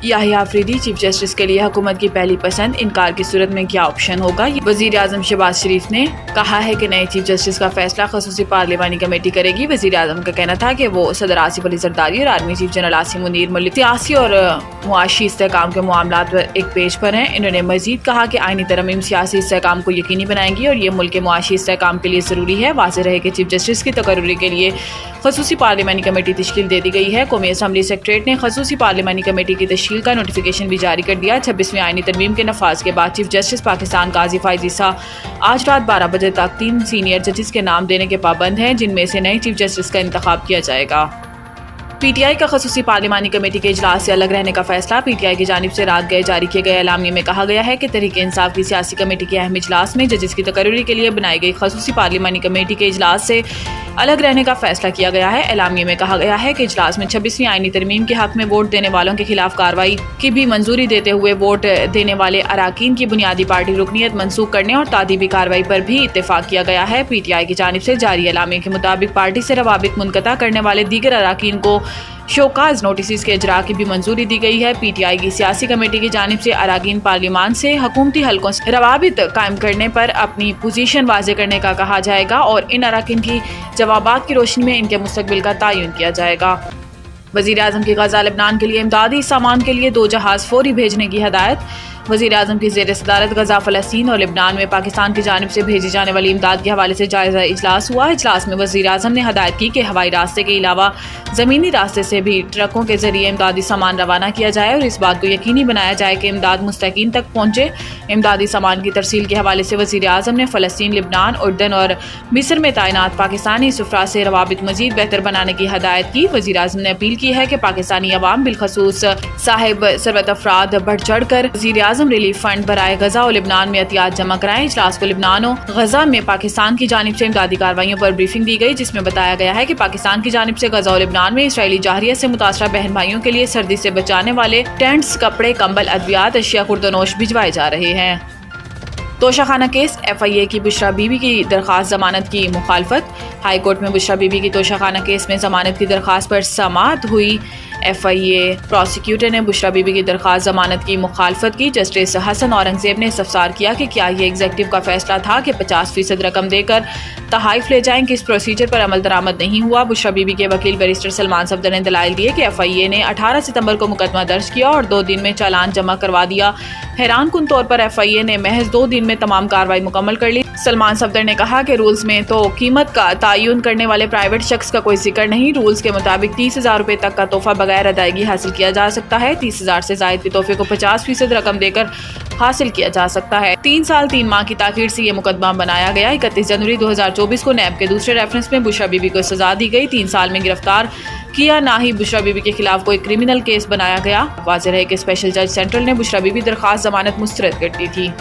Yahya Afridi chief justice के लिए हुकूमत की पहली पसंद, इनकार की सूरत में क्या ऑप्शन होगा। वजीर आजम शहबाज शरीफ ने कहा है कि नए चीफ जस्टिस का फैसला खसूसी पार्लिमानी कमेटी करेगी। वजीर आजम का कहना था कि वो सदर आसिफ अली जरदारी और army chief general Asim Munir मुल्क सियासी और मुआशी इस्तेहकाम के मामलात पर एक पेज पर हैं। इन्होंने मजीद कहा कि आईनी तरमीम सियासी इस्तेहकाम को यकीनी बनाएंगी और ये मुल्क के मुआशी इस्तेहकाम के लिए ज़रूरी है। वाज़ेह रहे कि चीफ जस्टिस की तकर्रुरी के लिए खसूसी पार्लिमानी कमेटी तश्कील दे दी गई है। कौमी असम्बली सेक्रेटरीट ने खसूसी पार्लिमानी कमेटी की तश्कील का नोटिफिकेशन भी जारी कर दिया। 26वीं आईनी तरमीम के नफाज के बाद चीफ जस्टिस पाकिस्तान काजी फाइज ईसा आज रात 12 बजे तक 3 सीनियर जजेस के नाम देने के पाबंद हैं, जिनमें से नए चीफ जस्टिस का इंतखाब किया जाएगा। पीटीआई का खसूसी पार्लिमानी कमेटी के इजलास से अलग रहने का फैसला। पीटीआई की जानिब से रात गए जारी किए गए एलामिये में कहा गया है कि तहरीक इंसाफ की सियासी कमेटी के अहम इजलास में जजेस की तकर्रुरी के लिए बनाई गई खसूसी पार्लिमानी कमेटी के इजलास से अलग रहने का फैसला किया गया है। एलामिये में कहा गया है कि इजलास में 26वीं आईनी तरमीम के हक में वोट देने वालों के खिलाफ कार्रवाई की भी मंजूरी देते हुए वोट देने वाले अराकीन की बुनियादी पार्टी रुकनीत मनसूख करने और तादीबी कार्रवाई पर भी इत्तेफाक किया गया है। पीटीआई की जानिब से जारी एलामिये के मुताबिक पार्टी से रवाबित मुनक़ता करने वाले दीगर अराकीन को शोकाज नोटिस के इजरा की भी मंजूरी दी गई है। पीटीआई की सियासी कमेटी की जानिब से अराकीन पार्लियामान से हुकूमती हलकों से रवाबित कायम करने पर अपनी पोजीशन वाज़े करने का कहा जाएगा और इन अराकीन की जवाबात की रोशनी में इनके मुस्तकबिल का तयन किया जाएगा। वज़ीर आज़म की गज़ा लेबनान के लिए इमदादी सामान के लिए 2 जहाज़ फौरी भेजने की हदायत। वज़ीर आज़म की ज़ेर सदारत गज़ा, फ़लस्तीन और लेबनान में पाकिस्तान की जानिब से भेजी जाने वाली इमदाद के हवाले से जायज़ा इजलास हुआ। इजलास में वज़ीर आज़म ने हदायत की कि हवाई रास्ते के अलावा ज़मीनी रास्ते से भी ट्रकों के ज़रिए इमदादी सामान रवाना किया जाए और इस बात को यकीनी बनाया जाए कि इमदाद मुस्तकीन तक पहुँचे। इमदादी सामान की तरसील के हवाले से वज़ीर आज़म ने फ़लस्तीन, लेबनान, उर्दन और मिस्र में तैनात पाकिस्तानी सुफरा से रवाबित मज़ीद बेहतर बनाने की हदायत की। वज़ीर आज़म ने अपील की है कि पाकिस्तानी अवाम बिलखसूस साहिब सरवत अफराद बढ़ चढ़ कर वज़ीर आज़म रिलीफ फंड बराए गज़ा और लेबनान में एहतियात जमा कराएं। इजलास को लेबनान और गज़ा में पाकिस्तान की जानिब से इमदादी कार्रवाइयों पर ब्रीफिंग दी गई, जिसमें बताया गया है कि पाकिस्तान की जानिब से गज़ा और लेबनान में इसराइली जाहिरियत से मुतासरा बहन भाइयों के लिए सर्दी से बचाने वाले टेंट्स, कपड़े, कंबल, अद्वियात, अशिया खुर्दनोश भिजवाए जा रहे हैं। तोशाखाना केस, FIA की बुशरा बीबी की दरख्वास्त जमानत की मुखालफत। हाई कोर्ट में बुशरा बीबी की तोशाखाना केस में जमानत की दरख्वास्त पर समाअत हुई। FIA प्रोसिक्यूटर ने बुशरा बीबी की दरख्वास्त जमानत की मुखालफत की। जस्टिस हसन औरंगजेब ने इस्तफसार किया कि क्या ये एग्जीक्यूटिव का फैसला था कि 50% रकम देकर तहाइफ ले जाएं कि इस प्रोसीजर पर अमल दरामद नहीं हुआ। बुशरा बीबी के वकील बैरिस्टर सलमान सफदर ने दलाइल दिए कि FIA ने 18 सितंबर को मुकदमा दर्ज किया और 2 दिन में चालान जमा करवा दिया। हैरान कुन तौर पर FIA ने महज 2 दिन में तमाम कार्रवाई मुकम्मल कर ली। सलमान सफदर ने कहा कि रूल्स में तो कीमत का तयन करने वाले प्राइवेट शख्स का कोई जिक्र नहीं। रूल्स के मुताबिक 30,000 रुपए तक का तोहफा बगैर अदायगी हासिल किया जा सकता है। 30,000 से जायद के तोहफे को 50% रकम देकर हासिल किया जा सकता है। 3 साल 3 माह की ताखीर से ये मुकदमा बनाया गया। 31 जनवरी 2024 को नैब के दूसरे रेफरेंस में बुशरा बीबी को सजा दी गई। 3 साल में गिरफ्तार किया, ना ही बुशरा बीबी के खिलाफ कोई क्रिमिनल केस बनाया गया। वाज़ेह है कि स्पेशल जज सेंट्रल ने बुशरा बीबी दरख्वास्त जमानत मुस्तरद कर दी थी।